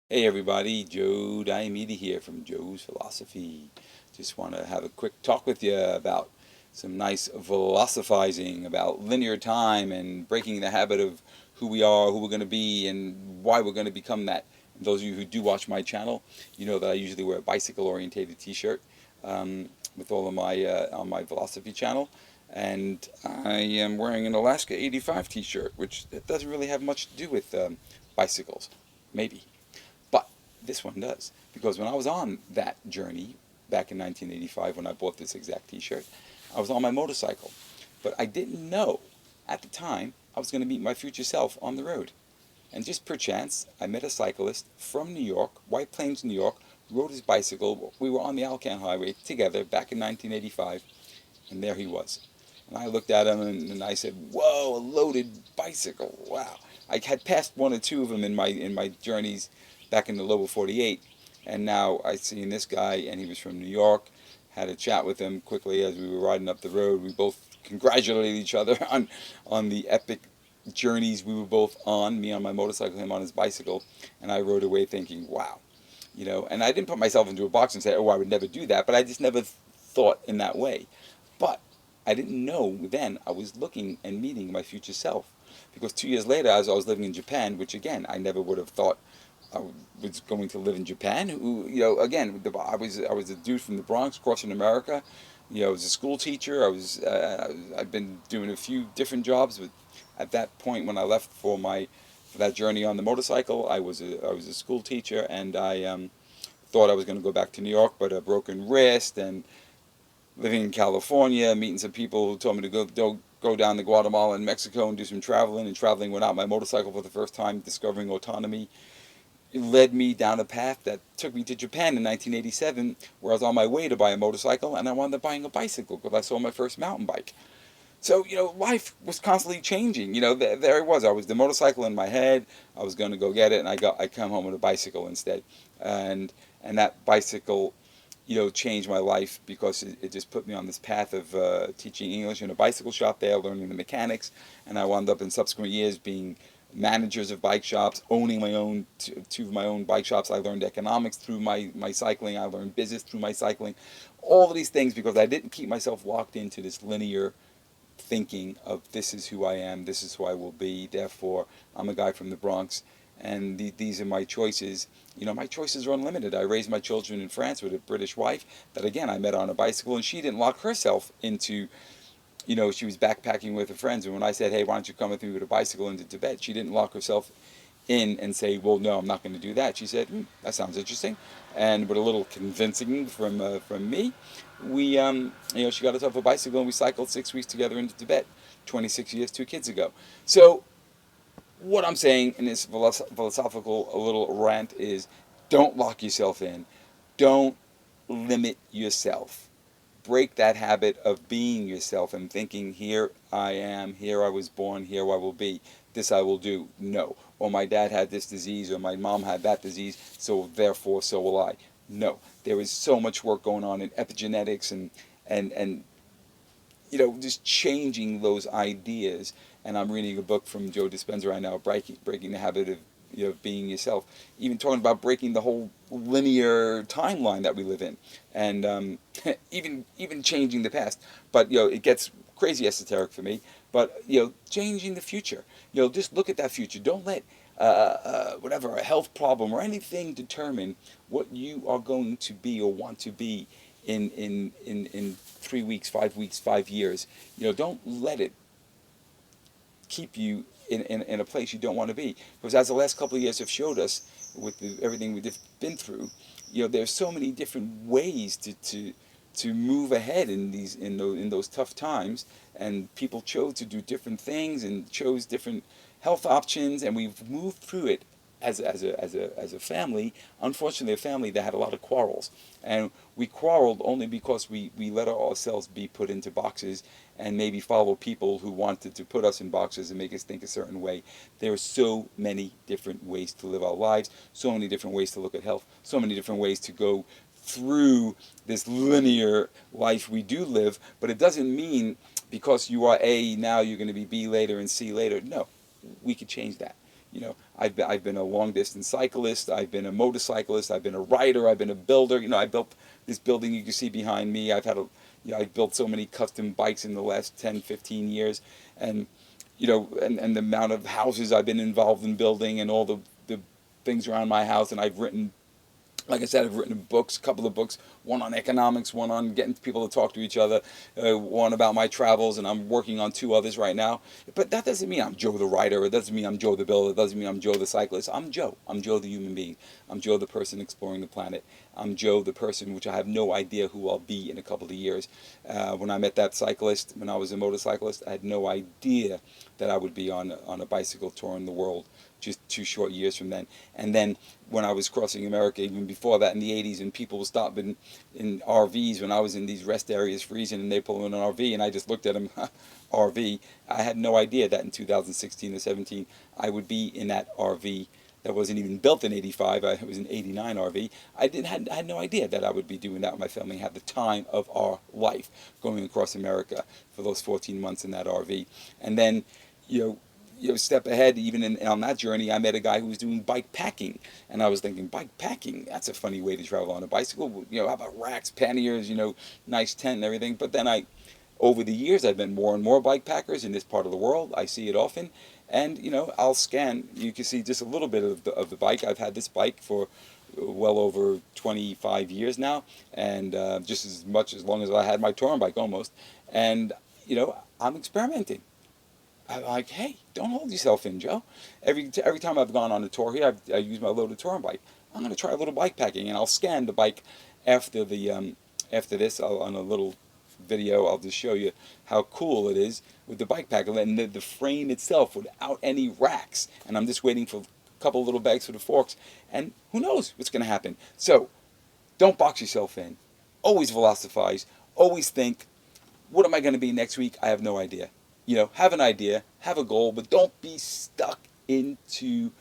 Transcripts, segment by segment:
Hey everybody, Joe Diamede here from Joe's Philosophy. Just want to have a quick talk with you about some nice philosophizing about linear time and breaking the habit of who we are, who we're going to be, and why we're going to become that. And those of you who do watch my channel, you know that I usually wear a bicycle-orientated T-shirt with all of my on my philosophy channel, and I am wearing an Alaska '85 T-shirt, which doesn't really have much to do with bicycles, maybe. But this one does. Because when I was on that journey back in 1985 when I bought this exact t shirt, I was on my motorcycle. But I didn't know at the time I was going to meet my future self on the road. And just perchance, I met a cyclist from New York, White Plains, New York, rode his bicycle. We were on the Alcan Highway together back in 1985, and there he was. And I looked at him and I said, "Whoa, a loaded bicycle! Wow!" I had passed one or two of them in my journeys back in the lower 48, and now I seen this guy, and he was from New York. Had a chat with him quickly as we were riding up the road. We both congratulated each other on the epic journeys we were both on. Me on my motorcycle, him on his bicycle, and I rode away thinking, "Wow." And I didn't put myself into a box and say, "Oh, I would never do that," but I just never thought in that way. But I didn't know then I was looking and meeting my future self. Because 2 years later, as I was living in Japan, which again, I never would have thought I was going to live in Japan. Again, I was a dude from the Bronx, crossing America. I was a school teacher. I've been doing a few different jobs, but at that point when I left for that journey on the motorcycle, I was a school teacher, and I thought I was going to go back to New York, but a broken wrist and living in California, meeting some people who told me to go down to Guatemala and Mexico and do some traveling, and traveling without my motorcycle for the first time, discovering autonomy. It led me down a path that took me to Japan in 1987, where I was on my way to buy a motorcycle, and I wound up buying a bicycle because I saw my first mountain bike. So, life was constantly changing. There it was. I was the motorcycle in my head. I was going to go get it, and I come home with a bicycle instead. And that bicycle, changed my life because it just put me on this path of teaching English in a bicycle shop there, learning the mechanics, and I wound up in subsequent years being managers of bike shops, owning my own two of my own bike shops. I learned economics through my cycling. I learned business through my cycling. All of these things because I didn't keep myself locked into this linear thinking of this is who I am, this is who I will be, therefore I'm a guy from the Bronx, and these are my choices. My choices are unlimited. I raised my children in France with a British wife that, again, I met on a bicycle, and she didn't lock herself into, she was backpacking with her friends, and when I said, "Hey, why don't you come with me with a bicycle into Tibet?" she didn't lock herself in and say, "Well, no, I'm not going to do that." She said, "That sounds interesting," and with a little convincing from me, she got herself a bicycle and we cycled 6 weeks together into Tibet, 26 years, 2 kids ago. So what I'm saying in this philosophical little rant is, don't lock yourself in, don't limit yourself. Break that habit of being yourself and thinking, "Here I am, here I was born, here I will be, this I will do." No. Or my dad had this disease, or my mom had that disease, so therefore so will I. No. There is so much work going on in epigenetics and just changing those ideas. And I'm reading a book from Joe Dispenza right now, breaking the habit of being yourself. Even talking about breaking the whole linear timeline that we live in, and even changing the past. But it gets crazy esoteric for me. But changing the future. Just look at that future. Don't let whatever a health problem or anything determine what you are going to be or want to be in 3 weeks, 5 weeks, 5 years. Don't let it keep you in a place you don't want to be. Because as the last couple of years have showed us, with everything we've been through, there's so many different ways to move ahead in those tough times, and people chose to do different things and chose different health options, and we've moved through it as a family. Unfortunately, a family that had a lot of quarrels, and we quarreled only because we let ourselves be put into boxes and maybe follow people who wanted to put us in boxes and make us think a certain way. There are so many different ways to live our lives, so many different ways to look at health, so many different ways to go through this linear life we do live. But it doesn't mean because you are A now you're going to be B later and C later. No, we could change that. I've been a long distance cyclist. I've been a motorcyclist. I've been a rider. I've been a builder. I built this building you can see behind me. I've built so many custom bikes in the last 10, 15 years, and and the amount of houses I've been involved in building, and all the things around my house. And I've written, like I said, I've written books, a couple of books, one on economics, one on getting people to talk to each other, one about my travels, and I'm working on two others right now. But that doesn't mean I'm Joe the writer. It doesn't mean I'm Joe the builder. It doesn't mean I'm Joe the cyclist. I'm Joe. I'm Joe the human being. I'm Joe the person exploring the planet. I'm Joe the person, which I have no idea who I'll be in a couple of years. When I met that cyclist, when I was a motorcyclist, I had no idea that I would be on a bicycle touring the world just 2 short years from then. And then when I was crossing America, even before that in the 80s, and people would stop in RVs when I was in these rest areas freezing, and they pull in an RV, and I just looked at them, RV. I had no idea that in 2016 or 17 I would be in that RV that wasn't even built in 85. It was an 89 RV. I had no idea that I would be doing that with my family, have the time of our life going across America for those 14 months in that RV. And then, step ahead, even on that journey, I met a guy who was doing bike packing. And I was thinking, bike packing, that's a funny way to travel on a bicycle. How about racks, panniers, nice tent and everything. But then over the years, I've met more and more bike packers in this part of the world. I see it often. And, I'll scan. You can see just a little bit of the bike. I've had this bike for well over 25 years now. And just as long as I had my touring bike almost. And, I'm experimenting. I'm like, hey, don't hold yourself in, Joe. Every time I've gone on a tour here, I use my loaded touring bike. I'm going to try a little bike packing, and I'll scan the bike after this. On a little video, I'll just show you how cool it is with the bike packer and the frame itself without any racks. And I'm just waiting for a couple little bags for the forks, and who knows what's going to happen. So don't box yourself in. Always philosophize. Always think, what am I going to be next week? I have no idea. Have an idea, have a goal, but don't be stuck into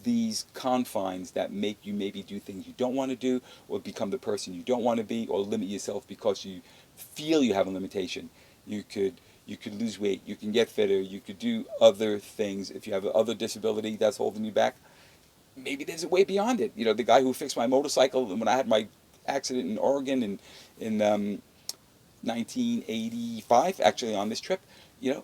these confines that make you maybe do things you don't want to do, or become the person you don't want to be, or limit yourself because you feel you have a limitation. You could lose weight, you can get fitter, you could do other things. If you have other disability that's holding you back, maybe there's a way beyond it. The guy who fixed my motorcycle when I had my accident in Oregon in 1985, actually on this trip,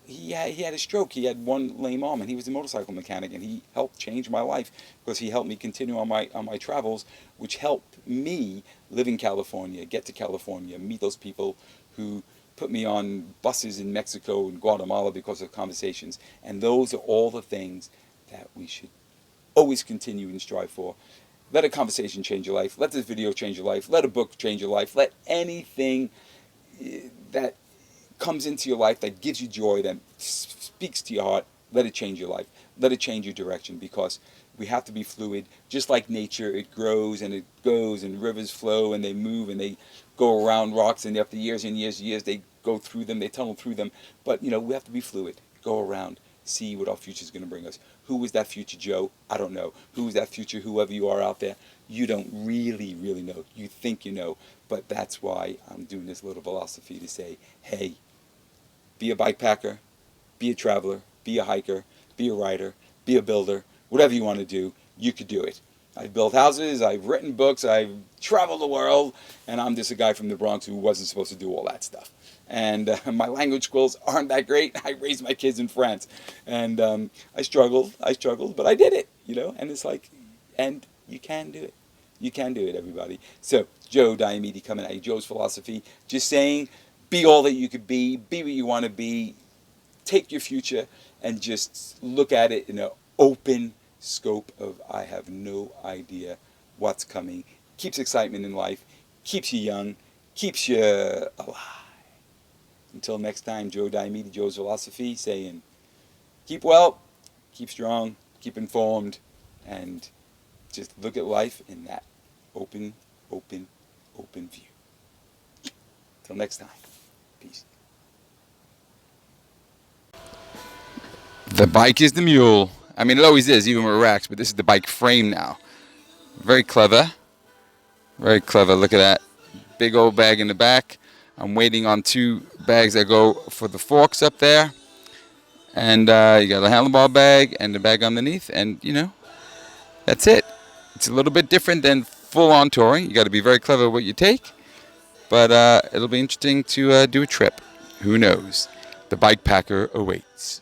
he had a stroke. He had one lame arm, and he was a motorcycle mechanic, and he helped change my life because he helped me continue on my travels, which helped me live in California, get to California, meet those people who put me on buses in Mexico and Guatemala because of conversations. And those are all the things that we should always continue and strive for. Let a conversation change your life. Let this video change your life. Let a book change your life. Let anything that comes into your life that gives you joy, that speaks to your heart, let it change your life. Let it change your direction, because we have to be fluid. Just like nature, it grows and it goes, and rivers flow and they move and they go around rocks, and after years and years and years they go through them, they tunnel through them. But we have to be fluid. Go around, see what our future is going to bring us. Who is that future Joe? I don't know. Who is that future whoever you are out there? You don't really know. You think you know. But that's why I'm doing this little philosophy to say, hey, be a bike packer, be a traveler, be a hiker, be a rider, be a builder. Whatever you want to do, you could do it. I've built houses, I've written books, I've traveled the world, and I'm just a guy from the Bronx who wasn't supposed to do all that stuff. And my language skills aren't that great. I raised my kids in France, and I struggled, but I did it, and it's like, and you can do it. You can do it, everybody. So, Joe Diamede coming at you, Joe's Philosophy, just saying, be all that you could be what you want to be, take your future, and just look at it in an open scope of, I have no idea what's coming. Keeps excitement in life, keeps you young, keeps you alive. Until next time, Joe Diamede, Joe's Velosophy, saying, keep well, keep strong, keep informed, and just look at life in that open view. Until next time, peace. The bike is the mule. I mean, it always is, even with racks, but this is the bike frame now. Very clever. Very clever. Look at that. Big old bag in the back. I'm waiting on 2 bags that go for the forks up there. And you got a handlebar bag and the bag underneath, and that's it. It's a little bit different than full-on touring. You got to be very clever what you take, but it'll be interesting to do a trip. Who knows? The bike packer awaits.